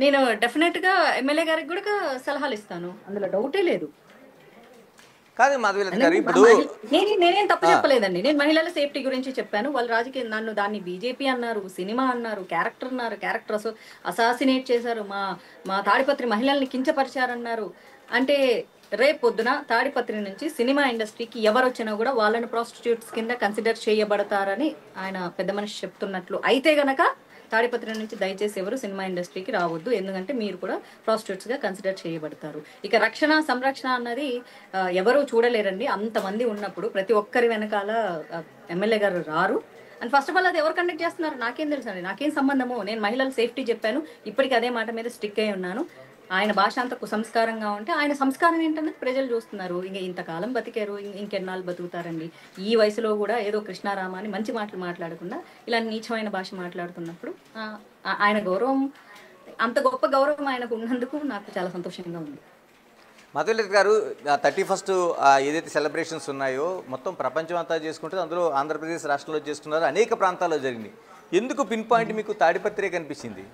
నేను డెఫినెట్‌గా ఎమ్మెల్యే గారికి గూడా సలహాలిస్తాను. అందులో డౌటే లేదు. కాదు మాధవీలత గారు ఎందుకంటే ఇప్పుడు నేనేం తప్పు ఆ, చెప్పలేదండి. నేను మహిళల సేఫ్టీ గురించి చెప్పాను. వాళ్ళు రాజకీయ నన్ను దాన్ని బీజేపీ అన్నారు, సినిమా అన్నారు, క్యారెక్టర్ అన్నారు, క్యారెక్టర్ అసాసినేట్ చేశారు. మా మా తాడిపత్రి మహిళల్ని కించపరిచారన్నారు. అంటే రేపొద్దున తాడిపత్రి నుంచి సినిమా ఇండస్ట్రీకి ఎవరొచ్చినా గూడా వాళ్ళని ప్రాస్టిట్యూట్స్ కింద కన్సిడర్ చేయబడతారని ఆయన పెద్ద మనిషి చెప్తున్నట్లు అయితే గనక తాడిపత్రి నుంచి దయచేసి ఎవరు సినిమా ఇండస్ట్రీకి రావద్దు. ఎందుకంటే మీరు కూడా ప్రాస్టిట్యూట్స్ గా కన్సిడర్ చేయబడతారు. ఇక రక్షణ సంరక్షణ అన్నది ఎవరు చూడలేరండి. అంతమంది ఉన్నప్పుడు ప్రతి ఒక్కరి వెనకాల ఎమ్మెల్యే గారు రారు. అండ్ ఫస్ట్ ఆఫ్ ఆల్ అది ఎవరు కండక్ట్ చేస్తున్నారు నాకేం తెలుసు అండి, నాకేం సంబంధము. నేను మహిళల సేఫ్టీ చెప్పాను, ఇప్పటికీ అదే మాట మీద స్టిక్ అయి ఉన్నాను. ఆయన భాష అంత కుసంస్కారంగా ఉంటే ఆయన సంస్కారం ఏంటన్నది ప్రజలు చూస్తున్నారు. ఇంక ఇంతకాలం బతికారు, ఇంకెన్నాళ్ళు బతుకుతారండి. ఈ వయసులో కూడా ఏదో కృష్ణారామ అని మంచి మాటలు మాట్లాడకుండా ఇలా నీచమైన భాష మాట్లాడుతున్నప్పుడు ఆయన గౌరవం, అంత గొప్ప గౌరవం ఆయనకు ఉన్నందుకు నాకు చాలా సంతోషంగా ఉంది. మాధవీలత గారు 31st ఏదైతే సెలబ్రేషన్స్ ఉన్నాయో మొత్తం ప్రపంచం అంతా చేసుకుంటుంది, అందులో ఆంధ్రప్రదేశ్ రాష్ట్రంలో చేసుకున్నారు, అనేక ప్రాంతాల్లో జరిగినాయి. ఎందుకు పిన్ పాయింట్ మీకు తాడిపత్రే కనిపించింది?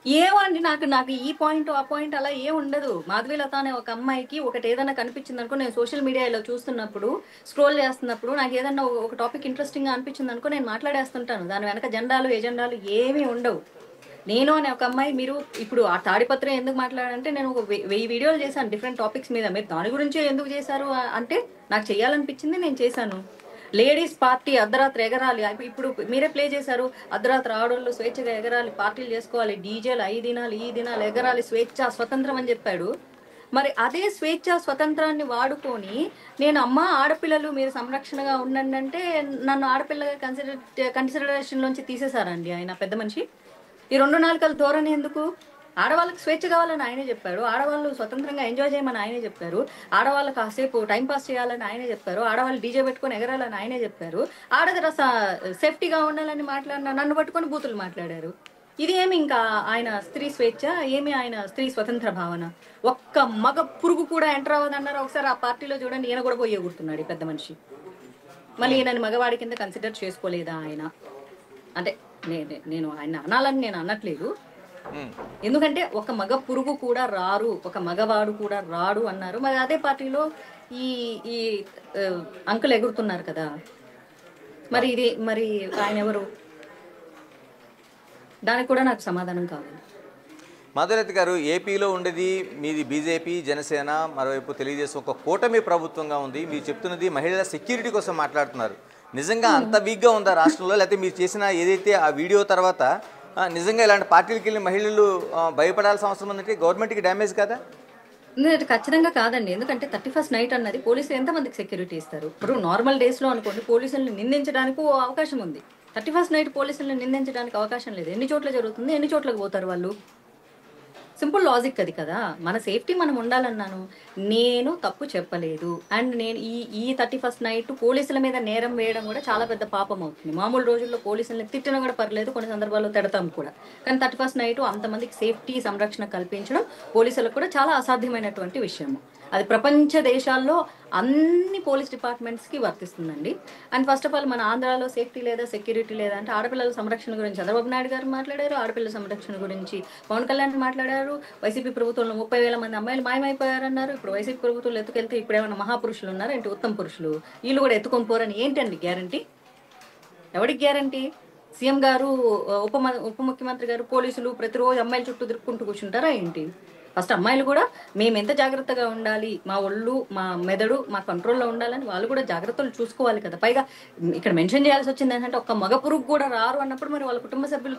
ఏమో అండి, నాకు నాకు ఈ పాయింట్ ఆ పాయింట్ అలా ఏం ఉండదు. మాధవీలత అనే ఒక అమ్మాయికి ఒకటి ఏదైనా కనిపించింది అనుకో, నేను సోషల్ మీడియాలో చూస్తున్నప్పుడు స్క్రోల్ చేస్తున్నప్పుడు నాకు ఏదన్నా ఒక టాపిక్ ఇంట్రెస్టింగ్ గా అనిపించింది అనుకో, నేను మాట్లాడేస్తుంటాను. దాని వెనక జెండాలు ఎజెండాలు ఏమీ ఉండవు. నేను అనే ఒక అమ్మాయి, మీరు ఇప్పుడు ఆ తాడిపత్రం ఎందుకు మాట్లాడంటే నేను ఒక 1000 వీడియోలు చేశాను డిఫరెంట్ టాపిక్స్ మీద. మీరు దాని గురించే ఎందుకు చేశారు అంటే నాకు చేయాలనిపించింది, నేను చేశాను. లేడీస్ పార్టీ అర్ధరాత్రి ఎగరాలి, ఇప్పుడు మీరే ప్లే చేశారు. అర్ధరాత్రి ఆడోళ్ళు స్వేచ్ఛగా ఎగరాలి, పార్టీలు చేసుకోవాలి, డీజేలు 5 దినాలు ఈ దినాలు ఎగరాలి, స్వేచ్ఛ స్వతంత్రం అని చెప్పాడు. మరి అదే స్వేచ్ఛ స్వతంత్రాన్ని వాడుకొని నేను అమ్మ ఆడపిల్లలు మీరు సంరక్షణగా ఉండండి అంటే నన్ను ఆడపిల్లగా కన్సిడరేషన్ లోంచి తీసేశారండి ఆయన పెద్ద మనిషి. ఈ 2 నాలుకల ధోరణి ఎందుకు? ఆడవాళ్ళకి స్వేచ్ఛ కావాలని ఆయనే చెప్పారు, ఆడవాళ్ళు స్వతంత్రంగా ఎంజాయ్ చేయమని ఆయనే చెప్పారు, ఆడవాళ్ళు కాసేపు టైం పాస్ చేయాలని ఆయనే చెప్పారు, ఆడవాళ్ళు డీజే పెట్టుకొని ఎగరాలని ఆయనే చెప్పారు, ఆడది సేఫ్టీగా ఉండాలని మాట్లాడిన నన్ను పట్టుకొని బూతులు మాట్లాడారు. ఇది ఏమి ఇంకా ఆయన స్త్రీ స్వేచ్ఛ, ఏమి ఆయన స్త్రీ స్వతంత్ర భావన? ఒక్క మగ పురుగు కూడా ఎంటర్ అవ్వదన్నారు. ఒకసారి ఆ పార్టీలో చూడండి, ఈయన కూడా పోయి ఎగురుతున్నాడు ఈ పెద్ద మనిషి. మళ్ళీ ఈయనని మగవాడి కింద కన్సిడర్ చేసుకోలేదా ఆయన? అంటే నేను ఆయన అనాలని నేను అనట్లేదు. ఎందుకంటే ఒక మగ పురుగు కూడా రారు, ఒక మగవాడు కూడా రాడు అన్నారు. మరి అదే పార్టీలో ఈ ఈ అంకులు ఎగురుతున్నారు కదా, మరి ఇది మరి ఆయన ఎవరు? దానికి కూడా నాకు సమాధానం కావాలి. మాధవీలత గారు, ఏపీలో ఉండేది మీది బీజేపీ జనసేన, మరోవైపు తెలుగుదేశం ఒక కూటమి ప్రభుత్వంగా ఉంది. మీరు చెప్తున్నది మహిళల సెక్యూరిటీ కోసం మాట్లాడుతున్నారు. నిజంగా అంత వీక్గా ఉందా రాష్ట్రంలో? లేకపోతే మీరు చేసిన ఏదైతే ఆ వీడియో తర్వాత నిజంగా ఇలాంటి పార్టీలకు వెళ్ళిన మహిళలు భయపడాల్సిన అవసరం ఉందంటే గవర్నమెంట్కి డ్యామేజ్ కదా? ఖచ్చితంగా కాదండి. ఎందుకంటే 31st నైట్ అన్నది పోలీసులు ఎంతమందికి సెక్యూరిటీ ఇస్తారు? ఇప్పుడు నార్మల్ డేస్ లో అనుకోండి, పోలీసులను నిందించడానికి అవకాశం ఉంది. 31st నైట్ పోలీసులను నిందించడానికి అవకాశం లేదు. ఎన్ని చోట్ల జరుగుతుంది, ఎన్ని చోట్లకు పోతారు వాళ్ళు? సింపుల్ లాజిక్ అది కదా. మన సేఫ్టీ మనం ఉండాలన్నాను, నేను తప్పు చెప్పలేదు. అండ్ నేను ఈ 31st నైట్ పోలీసుల మీద నేరం వేయడం కూడా చాలా పెద్ద పాపం అవుతుంది. మామూలు రోజుల్లో పోలీసులను తిట్టినా కూడా పర్లేదు, కొన్ని సందర్భాల్లో తిడతాం కూడా. కానీ 31st నైట్ అంతమందికి సేఫ్టీ సంరక్షణ కల్పించడం పోలీసులకు కూడా చాలా అసాధ్యమైనటువంటి విషయము. అది ప్రపంచ దేశాల్లో అన్ని పోలీస్ డిపార్ట్మెంట్స్కి వర్తిస్తుందండి. అండ్ ఫస్ట్ ఆఫ్ ఆల్ మన ఆంధ్రాలో సేఫ్టీ లేదా సెక్యూరిటీ లేదా అంటే ఆడపిల్లల సంరక్షణ గురించి చంద్రబాబు నాయుడు గారు మాట్లాడారు, ఆడపిల్లల సంరక్షణ గురించి పవన్ కళ్యాణ్ మాట్లాడారు. వైసీపీ ప్రభుత్వంలో 30,000 మంది అమ్మాయిలు మాయమైపోయారన్నారు. ఇప్పుడు వైసీపీ ప్రభుత్వంలో ఎత్తుకెళ్తే ఇప్పుడు ఏమైనా మహాపురుషులు ఉన్నారు ఏంటి, ఉత్తమ పురుషులు? వీళ్ళు కూడా ఎత్తుకొని పోరని ఏంటండి గ్యారంటీ? ఎవరికి గ్యారంటీ? సీఎం గారు, ఉప ముఖ్యమంత్రి గారు, పోలీసులు ప్రతిరోజు అమ్మాయిల చుట్టూ తిరుక్కుంటూ కూర్చుంటారా ఏంటి? ఫస్ట్ అమ్మాయిలు కూడా మేము ఎంత జాగ్రత్తగా ఉండాలి, మా ఒళ్ళు మా మెదడు మా కంట్రోల్లో ఉండాలని వాళ్ళు కూడా జాగ్రత్తలు చూసుకోవాలి కదా. పైగా ఇక్కడ మెన్షన్ చేయాల్సి వచ్చింది ఏంటంటే ఒక్క మగ పురుగు కూడా రారు అన్నప్పుడు మరి వాళ్ళ కుటుంబ సభ్యులు